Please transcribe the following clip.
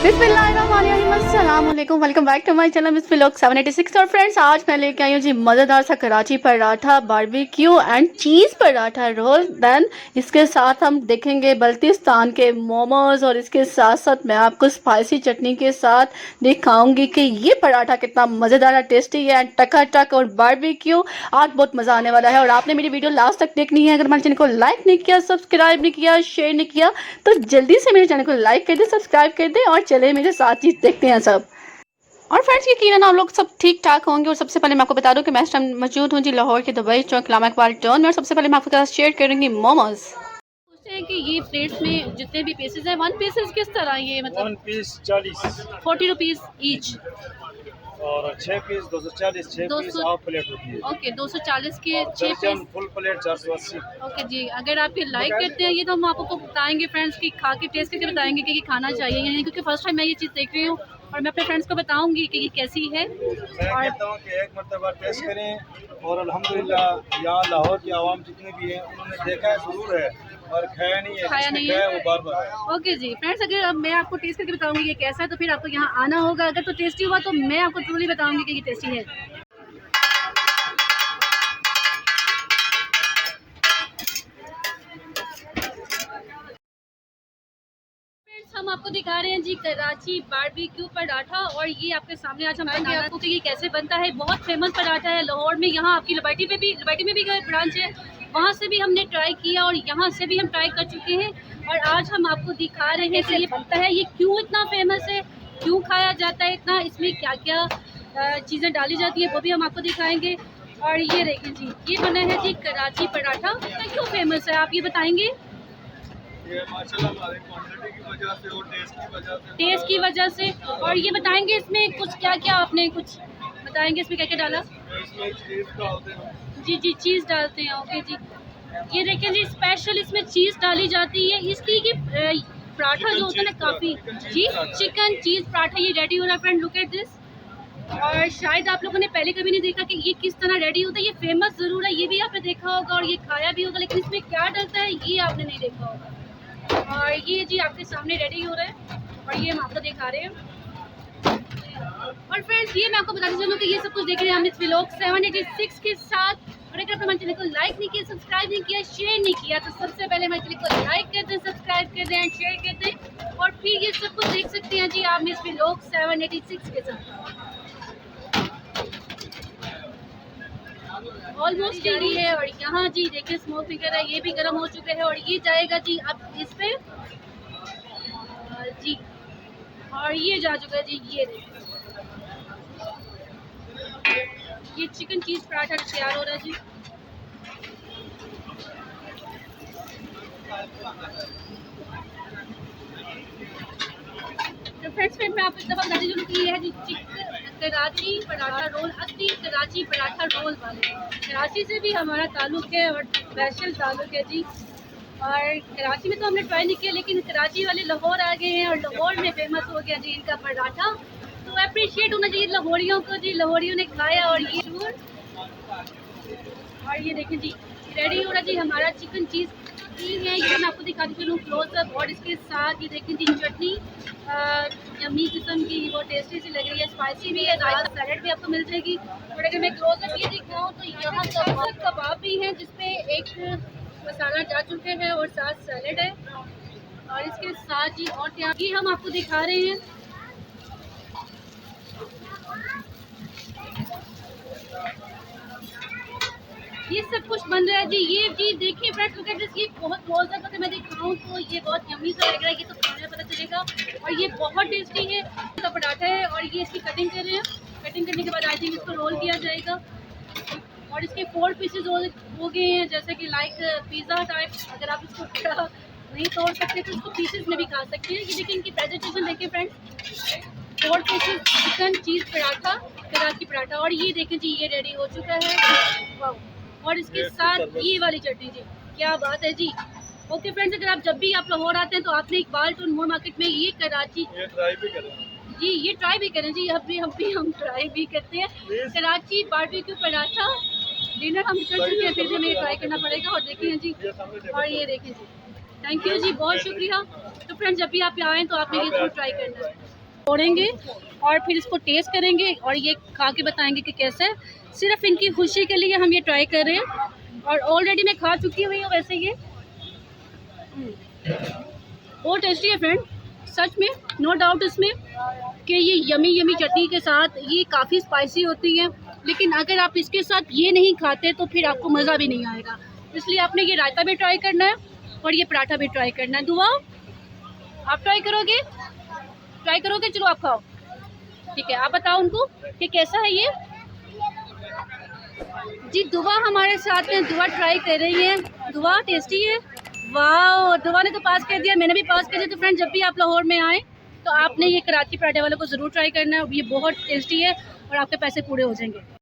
बिस्मिल्लाहिर्रहमानिर्रहीम, welcome back to my channel miss vlog 786। और friends, आज मैं लेके आई हूँ जी मज़ेदार सा Karachi paratha, barbecue and cheese paratha roll. Then इसके साथ हम देखेंगे बल्तिस्तान के मोमोज, और इसके साथ साथ मैं आपको स्पाइसी चटनी के साथ दिखाऊंगी कि ये पराठा कितना मज़ेदार है, टेस्टी है, टकाटक। और बारबेक्यू आज बहुत मज़ा आने वाला है। और आपने मेरी वीडियो लास्ट तक देखनी है। अगर हमारे चैनल को लाइक नहीं किया, सब्सक्राइब नहीं किया, शेयर नहीं किया, तो जल्दी से मेरे चैनल को लाइक कर दे, सब्सक्राइब कर दे, और चले मेरे साथ चीज देखते हैं सब। और फ्रेंड्स, यकीनन आप लोग सब ठीक ठाक होंगे। और सबसे पहले मैं आपको बता दूं कि मैं इस टाइम मौजूद हूँ जी लाहौर के दुबई चौक इस्लामा इकबाल टर्न में। और सबसे पहले मैं आपके साथ शेयर करूंगी मोमोज। पूछते हैं कि ये प्लेट्स में जितने भी पीसेस हैं, वन पीसेस किस तरह, ये मतलब 1 पीस 40 40 रुपीज़ ईच, और 6 पीस 240, 6 पीस हाफ प्लेट होती है। ओके 240 के 6 दर्जन पीस। Full plate 480। ओके जी, अगर आप ये लाइक करते हैं ये, तो हम आपको बताएंगे फ्रेंड्स कि खा के टेस्ट करके बताएंगे कि ये खाना चाहिए या नहीं, क्योंकि फर्स्ट टाइम मैं ये चीज़ देख रही हूँ। और मैं अपने फ्रेंड्स को बताऊंगी कि ये कैसी है। मैं और कहता हूँ कि एक मरतबा टेस्ट करें, और अल्हम्दुलिल्लाह यहाँ लाहौर की आवाम जितने भी हैं उन्होंने देखा है ज़रूर है, और खाया नहीं है, खाया जिसने नहीं खाया है। वो बार बार है। ओके जी फ्रेंड्स, अगर अब मैं आपको टेस्ट करके बताऊंगी ये कैसा है, तो फिर आपको यहाँ आना होगा। अगर तो टेस्टी हुआ तो मैं आपको ट्रूली बताऊंगी कि ये टेस्टी है। हम आपको दिखा रहे हैं जी कराची बारबेक्यू पराठा। और ये आपके सामने आज हम बताएंगे आपको कि ये कैसे बनता है। बहुत फेमस पराठा है लाहौर में। यहाँ आपकी लिबर्टी में भी ब्रांच है, वहाँ से भी हमने ट्राई किया और यहाँ से भी हम ट्राई कर चुके हैं। और आज हम आपको दिखा रहे हैं कि ये बनता है, ये क्यों इतना फेमस है, क्यों खाया जाता है इतना, इसमें क्या क्या चीज़ें डाली जाती है वो भी हम आपको दिखाएंगे। और ये देखें जी, ये बना है जी कराची पराठा। क्यों फेमस है आप ये बताएंगे? ये माशाल्लाह हमारे क्वांटिटी की वजह से और टेस्ट की वजह से। और ये बताएंगे इसमें कुछ क्या क्या, आपने कुछ बताएंगे इसमें क्या क्या डाला? इसमें चीज़ डालते हैं। जी जी, चीज़ डालते हैं। ओके जी, ये देखिए जी, स्पेशल इसमें चीज़ डाली जाती है। इसकी कि पराठा जो होता है ना, काफ़ी जी चिकन चीज़ पराठा ये रेडी हो रहा है फ्रेंड, लुक एट दिस। और शायद आप लोगों ने पहले कभी नहीं देखा कि ये किस तरह रेडी होता है। ये फेमस ज़रूर है, ये भी आपने देखा होगा और ये खाया भी होगा, लेकिन इसमें क्या डलता है ये आपने नहीं देखा होगा। और ये जी आपके सामने रेडी हो रहा है और ये हम आपको दिखा रहे हैं। और फ्रेंड्स, ये मैं आपको बताना चाहूँ कि ये सब कुछ देख रहे हैं हम इस व्लॉग 786 के साथ। और अगर आपने हमारे चैनल को लाइक नहीं किया, सब्सक्राइब नहीं किया, शेयर नहीं किया, तो सबसे पहले हमारे चैनल को लाइक कर दें, सब्सक्राइब कर दें एंड शेयर कर दें। और फिर ये सब कुछ देख सकते हैं जी आप इस व्लॉग 786 के साथ। ऑलमोस्ट रेडी है। और यहाँ जी देखिए स्मोक फिगर है, ये भी गर्म हो चुका है और ये जाएगा जी अब इस पे जी। और ये जा चुका है जी, ये देखिए ये चिकन चीज़ पराठा तैयार हो रहा है जी। तो फ्रेंड्स, फिर मैं आपको एक दफ़ा बताती हूँ कि ये है जी कराची पराठा रोल, असली कराची पराठा रोल वाले। कराची से भी हमारा ताल्लुक़ है और स्पेशल ताल्लुक़ है जी। और कराची में तो हमने ट्राई नहीं किया, लेकिन कराची वाले लाहौर आ गए हैं और लाहौर में फेमस हो गया जी इनका पराठा। तो अप्रिशिएट होना चाहिए लाहौरियों को जी, लाहौरियों ने खाया। और ये और ये देखें जी रेडी हो रहा जी हमारा चिकन चीज़ है। ये मैं आपको दिखाती चलूँ क्लोजअप। और इसके साथ ये देखें जी चटनी यम्मी किस्म की, वो टेस्टी सी लग रही है, स्पाइसी भी है, रायता सैलेड भी आपको मिल जाएगी। और अगर मैं क्लोजअप ये दिखाऊँ तो यहाँ कबाब भी हैं जिसपे एक मसाला जा चुके हैं और साथ सैलेड है। और इसके साथ जी और ये हम आपको दिखा रहे हैं। ये सब कुछ बन रहा है जी। ये जी देखिए फ्रेंड्स, लुक एट दिस, ये बहुत क्लोजअप अगर मैं दिखाऊँ तो ये बहुत यम्मी सा लग रहा है, ये तो खाने में पता चलेगा। और ये बहुत टेस्टी है, इसका पराठा है। और ये इसकी कटिंग कर रहे हैं, कटिंग करने के बाद आई थिंक इसको रोल किया जाएगा। और इसके 4 पीसेज हो गए हैं, जैसे कि लाइक पिज़्ज़ा टाइप। अगर आप इसको पूरा नहीं तोड़ सकते तो इसको पीसेज में भी खा सकते हैं। ये देखिए इनकी प्रेजेंटेशन देखिए फ्रेंड्स, 4 पीसेज चिकन चीज़ पराठा, कराची पराठा। और ये देखें जी ये रेडी हो चुका है। वाह। और इसके साथ ये वाली चटनी जी, क्या बात है जी। ओके फ्रेंड्स, अगर आप जब भी आप लाहौर आते हैं तो आपने इकबाल टोन मोर मार्केट में ये कराची ट्राई भी करें जी, ये ट्राई भी करें जी। हम ट्राई भी करते हैं कराची बारबेक्यू पराठा। डिनर हम कर चुके हैं, फिर भी हमें ट्राई करना पड़ेगा। और देखिए जी, और ये देखें जी, थैंक यू जी, बहुत शुक्रिया। तो फ्रेंड्स, जब भी आप यहाँ आएँ तो आपने ये जरूर ट्राई करना है। तोड़ेंगे और फिर इसको टेस्ट करेंगे और ये खा के बताएंगे कि कैसा है। सिर्फ इनकी खुशी के लिए हम ये ट्राई कर रहे हैं और ऑलरेडी मैं खा चुकी हुई हूँ वैसे ये। बहुत टेस्टी है फ्रेंड, सच में, नो डाउट इसमें कि ये यमी यमी चटनी के साथ ये काफ़ी स्पाइसी होती है, लेकिन अगर आप इसके साथ ये नहीं खाते तो फिर आपको मज़ा भी नहीं आएगा। इसलिए आपने ये रायता भी ट्राई करना है और ये पराठा भी ट्राई करना है। दुआ आप ट्राई करोगे? चलो आप खाओ, ठीक है। आप बताओ उनको कि कैसा है ये। जी दुआ हमारे साथ में, दुआ ट्राई कर रही है। दुआ टेस्टी है, वाह, दुआ ने तो पास कर दिया, मैंने भी पास कर दिया। तो फ्रेंड, जब भी आप लाहौर में आए तो आपने ये कराची पराठे वालों को ज़रूर ट्राई करना है, ये बहुत टेस्टी है और आपके पैसे पूरे हो जाएंगे।